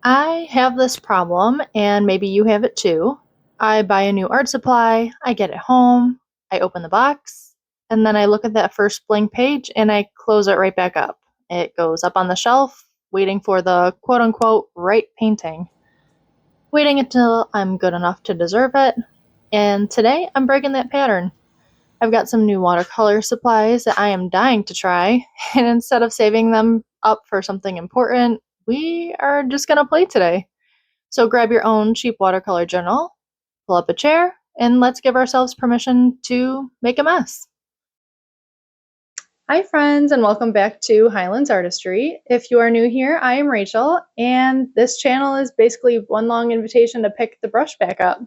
I have this problem, and maybe you have it too. I buy a new art supply, I get it home, I open the box, and then I look at that first blank page and I close it right back up. It goes up on the shelf, waiting for the quote unquote right painting, waiting until I'm good enough to deserve it. And today I'm breaking that pattern. I've got some new watercolor supplies that I am dying to try, and instead of saving them up for something important, we are just gonna play today. So grab your own cheap watercolor journal, pull up a chair, and let's give ourselves permission to make a mess. Hi friends, and welcome back to Highlands Artistry. If you are new here, I am Rachel, and this channel is basically one long invitation to pick the brush back up,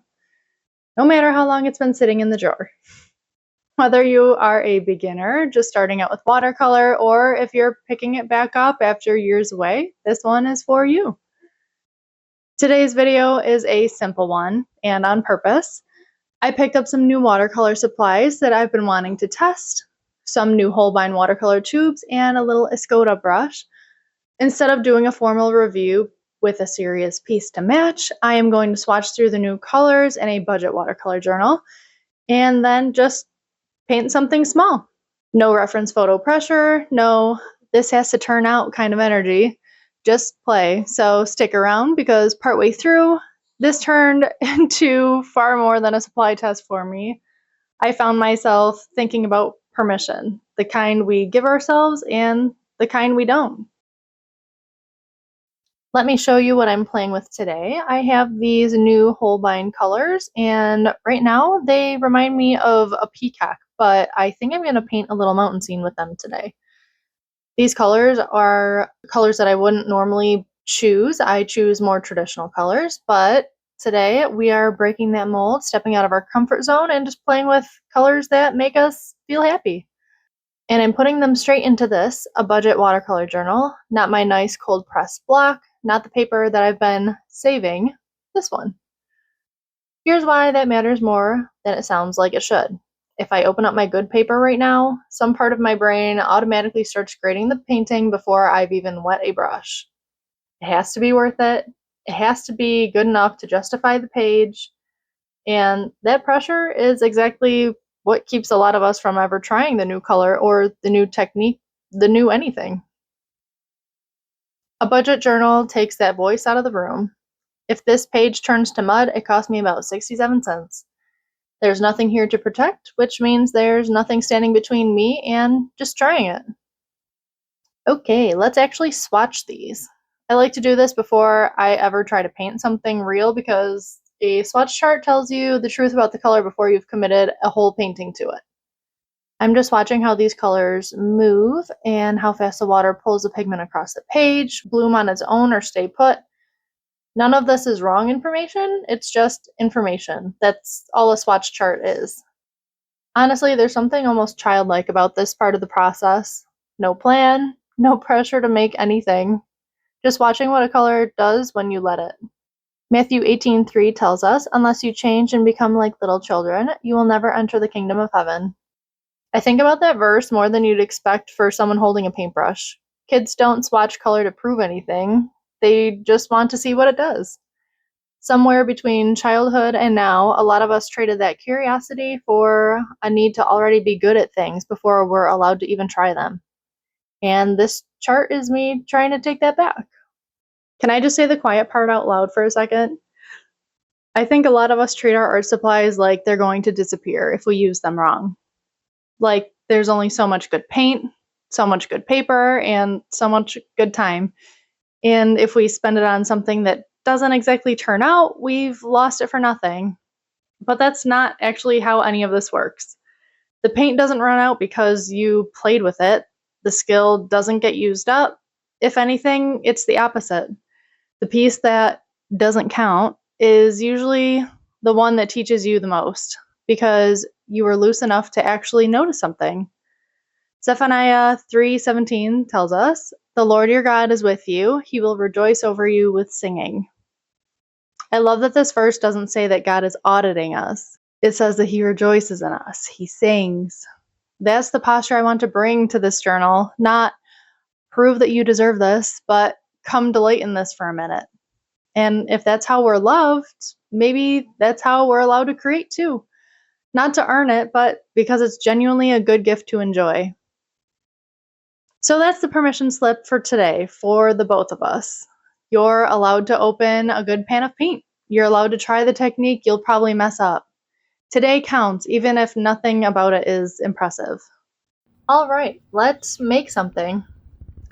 no matter how long it's been sitting in the drawer. Whether you are a beginner, just starting out with watercolor, or if you're picking it back up after years away, this one is for you. Today's video is a simple one, and on purpose. I picked up some new watercolor supplies that I've been wanting to test, some new Holbein watercolor tubes, and a little Escoda brush. Instead of doing a formal review with a serious piece to match, I am going to swatch through the new colors in a budget watercolor journal, and then just paint something small. No reference photo pressure, no this has to turn out kind of energy. Just play. So stick around because partway through, this turned into far more than a supply test for me. I found myself thinking about permission, the kind we give ourselves and the kind we don't. Let me show you what I'm playing with today. I have these new Holbein colors, and right now they remind me of a peacock, but I think I'm going to paint a little mountain scene with them today. These colors are colors that I wouldn't normally choose. I choose more traditional colors, but today we are breaking that mold, stepping out of our comfort zone, and just playing with colors that make us feel happy. And I'm putting them straight into this, a budget watercolor journal, not my nice cold press block, not the paper that I've been saving, this one. Here's why that matters more than it sounds like it should. If I open up my good paper right now, some part of my brain automatically starts grading the painting before I've even wet a brush. It has to be worth it. It has to be good enough to justify the page. And that pressure is exactly what keeps a lot of us from ever trying the new color or the new technique, the new anything. A budget journal takes that voice out of the room. If this page turns to mud, it cost me about 67 cents. There's nothing here to protect, which means there's nothing standing between me and just trying it. Okay, let's actually swatch these. I like to do this before I ever try to paint something real because a swatch chart tells you the truth about the color before you've committed a whole painting to it. I'm just watching how these colors move and how fast the water pulls the pigment across the page, bloom on its own or stay put. None of this is wrong information, it's just information. That's all a swatch chart is. Honestly, there's something almost childlike about this part of the process. No plan, no pressure to make anything. Just watching what a color does when you let it. Matthew 18:3 tells us, "Unless you change and become like little children, you will never enter the kingdom of heaven." I think about that verse more than you'd expect for someone holding a paintbrush. Kids don't swatch color to prove anything. They just want to see what it does. Somewhere between childhood and now, a lot of us traded that curiosity for a need to already be good at things before we're allowed to even try them. And this chart is me trying to take that back. Can I just say the quiet part out loud for a second? I think a lot of us treat our art supplies like they're going to disappear if we use them wrong. Like there's only so much good paint, so much good paper, and so much good time. And if we spend it on something that doesn't exactly turn out, we've lost it for nothing. But that's not actually how any of this works. The paint doesn't run out because you played with it. The skill doesn't get used up. If anything, it's the opposite. The piece that doesn't count is usually the one that teaches you the most because you were loose enough to actually notice something. Zephaniah 3:17 tells us, "The Lord your God is with you. He will rejoice over you with singing." I love that this verse doesn't say that God is auditing us. It says that he rejoices in us. He sings. That's the posture I want to bring to this journal. Not prove that you deserve this, but come delight in this for a minute. And if that's how we're loved, maybe that's how we're allowed to create too. Not to earn it, but because it's genuinely a good gift to enjoy. So that's the permission slip for today for the both of us. You're allowed to open a good pan of paint. You're allowed to try the technique you'll probably mess up. Today counts, even if nothing about it is impressive. All right, let's make something.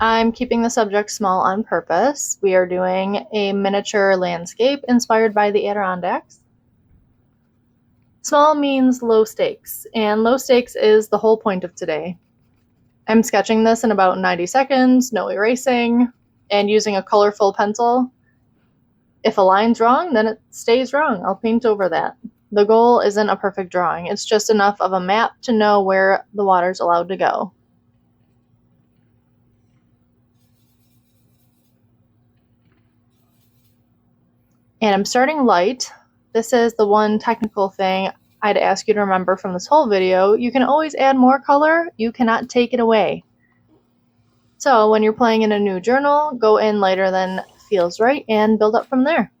I'm keeping the subject small on purpose. We are doing a miniature landscape inspired by the Adirondacks. Small means low stakes, and low stakes is the whole point of today. I'm sketching this in about 90 seconds, no erasing, and using a colorful pencil. If a line's wrong, then it stays wrong. I'll paint over that. The goal isn't a perfect drawing, it's just enough of a map to know where the water's allowed to go. And I'm starting light. This is the one technical thing I'd ask you to remember from this whole video. You can always add more color, you cannot take it away. So when you're playing in a new journal, go in lighter than feels right and build up from there.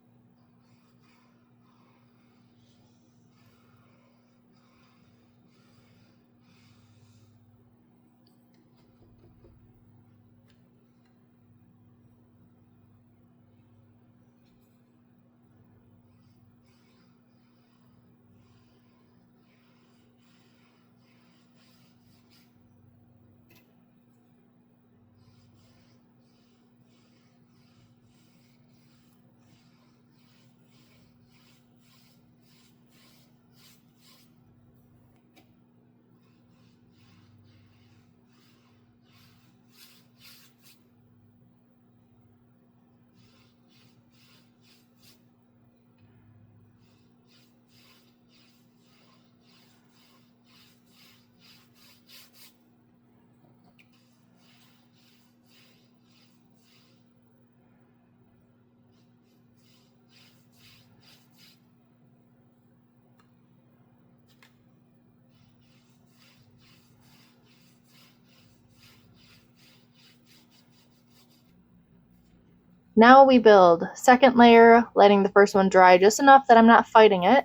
Now we build. Second layer, letting the first one dry just enough that I'm not fighting it.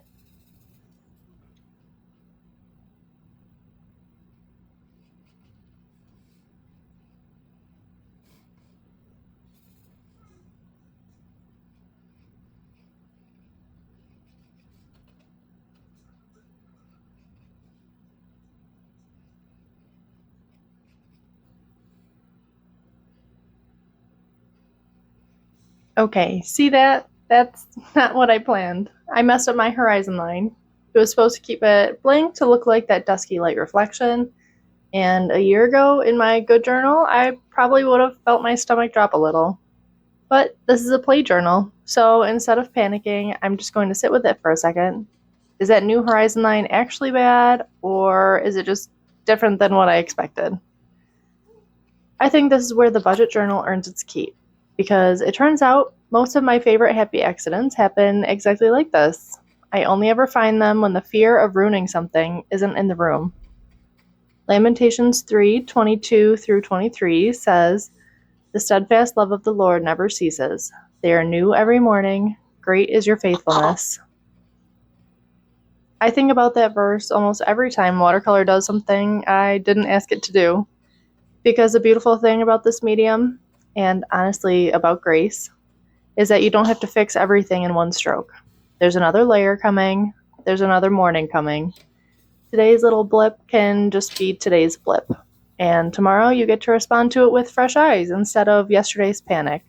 Okay, see that? That's not what I planned. I messed up my horizon line. It was supposed to keep it blank to look like that dusky light reflection. And a year ago in my good journal, I probably would have felt my stomach drop a little. But this is a play journal, so instead of panicking, I'm just going to sit with it for a second. Is that new horizon line actually bad, or is it just different than what I expected? I think this is where the budget journal earns its keep, because it turns out most of my favorite happy accidents happen exactly like this. I only ever find them when the fear of ruining something isn't in the room. Lamentations 3:22 through 23 says, "The steadfast love of the Lord never ceases. They are new every morning. Great is your faithfulness." I think about that verse almost every time watercolor does something I didn't ask it to do. Because the beautiful thing about this medium, and honestly about grace, is that you don't have to fix everything in one stroke. There's another layer coming. There's another morning coming. Today's little blip can just be today's blip. And tomorrow you get to respond to it with fresh eyes instead of yesterday's panic.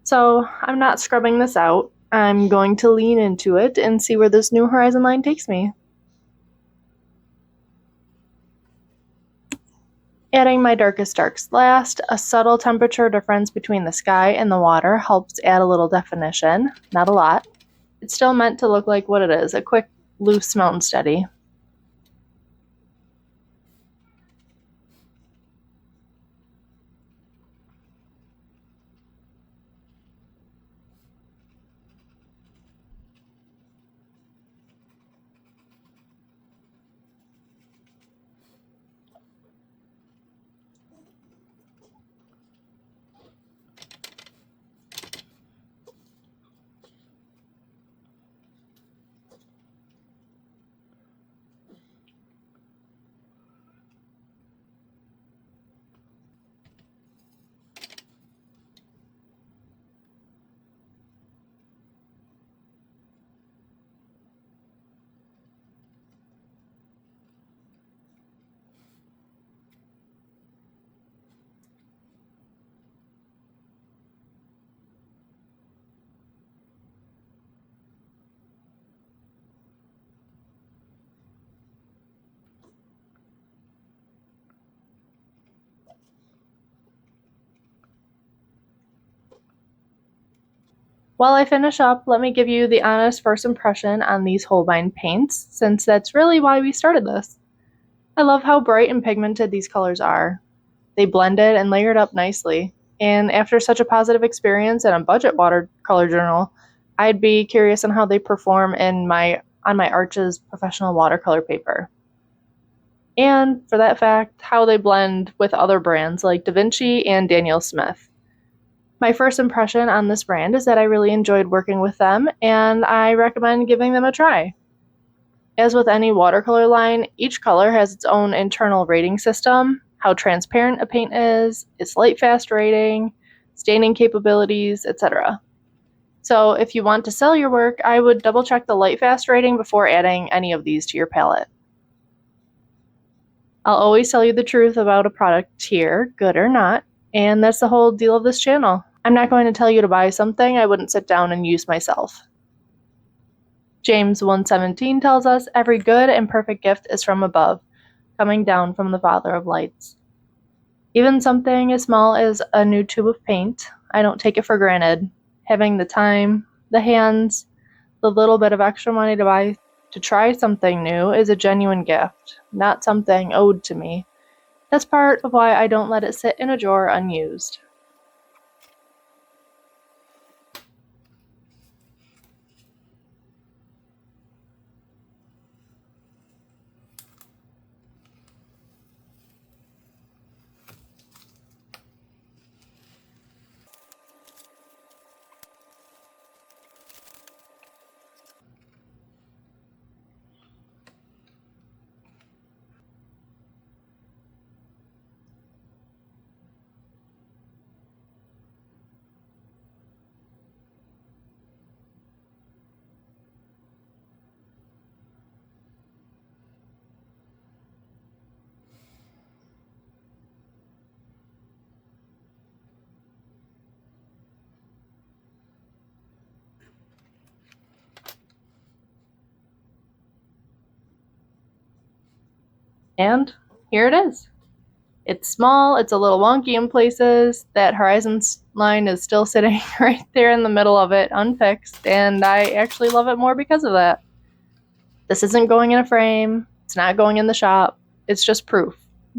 So I'm not scrubbing this out. I'm going to lean into it and see where this new horizon line takes me. Adding my darkest darks last, a subtle temperature difference between the sky and the water helps add a little definition, not a lot. It's still meant to look like what it is, a quick, loose mountain steady. While I finish up, let me give you the honest first impression on these Holbein paints, since that's really why we started this. I love how bright and pigmented these colors are. They blended and layered up nicely, and after such a positive experience in a budget watercolor journal, I'd be curious on how they perform on my Arches professional watercolor paper. And for that fact, how they blend with other brands like Da Vinci and Daniel Smith. My first impression on this brand is that I really enjoyed working with them, and I recommend giving them a try. As with any watercolor line, each color has its own internal rating system, how transparent a paint is, its light fast rating, staining capabilities, etc. So if you want to sell your work, I would double check the light fast rating before adding any of these to your palette. I'll always tell you the truth about a product here, good or not, and that's the whole deal of this channel. I'm not going to tell you to buy something I wouldn't sit down and use myself. James 1:17 tells us, every good and perfect gift is from above, coming down from the Father of lights. Even something as small as a new tube of paint, I don't take it for granted. Having the time, the hands, the little bit of extra money to try something new is a genuine gift, not something owed to me. That's part of why I don't let it sit in a drawer unused. And here it is. It's small, it's a little wonky in places, that horizon line is still sitting right there in the middle of it, unfixed, and I actually love it more because of that. This isn't going in a frame, it's not going in the shop, it's just proof,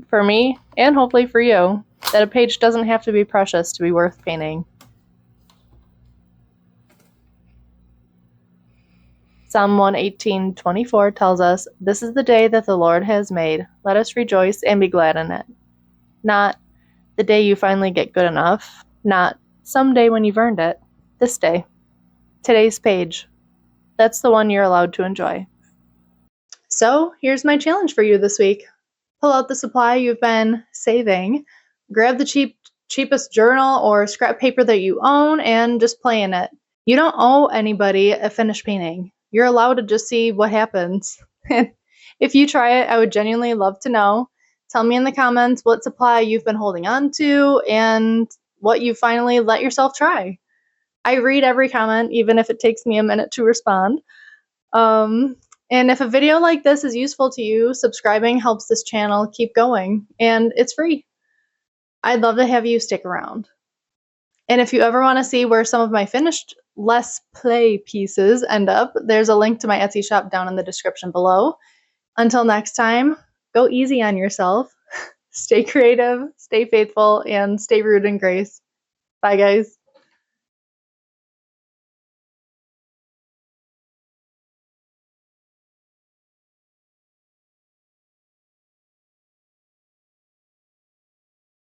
for me, and hopefully for you, that a page doesn't have to be precious to be worth painting. Psalm 118:24 tells us, this is the day that the Lord has made, let us rejoice and be glad in it. Not the day you finally get good enough, not someday when you've earned it, this day. Today's page. That's the one you're allowed to enjoy. So here's my challenge for you this week. Pull out the supply you've been saving, grab the cheapest journal or scrap paper that you own, and just play in it. You don't owe anybody a finished painting. You're allowed to just see what happens. And if you try it, I would genuinely love to know. Tell me in the comments what supply you've been holding on to and what you finally let yourself try. I read every comment, even if it takes me a minute to respond. And if a video like this is useful to you, subscribing helps this channel keep going, and it's free. I'd love to have you stick around. And if you ever want to see where some of my finished Let's Play pieces end up, there's a link to my Etsy shop down in the description below. Until next time, go easy on yourself. Stay creative, stay faithful, and stay rooted in grace. Bye, guys.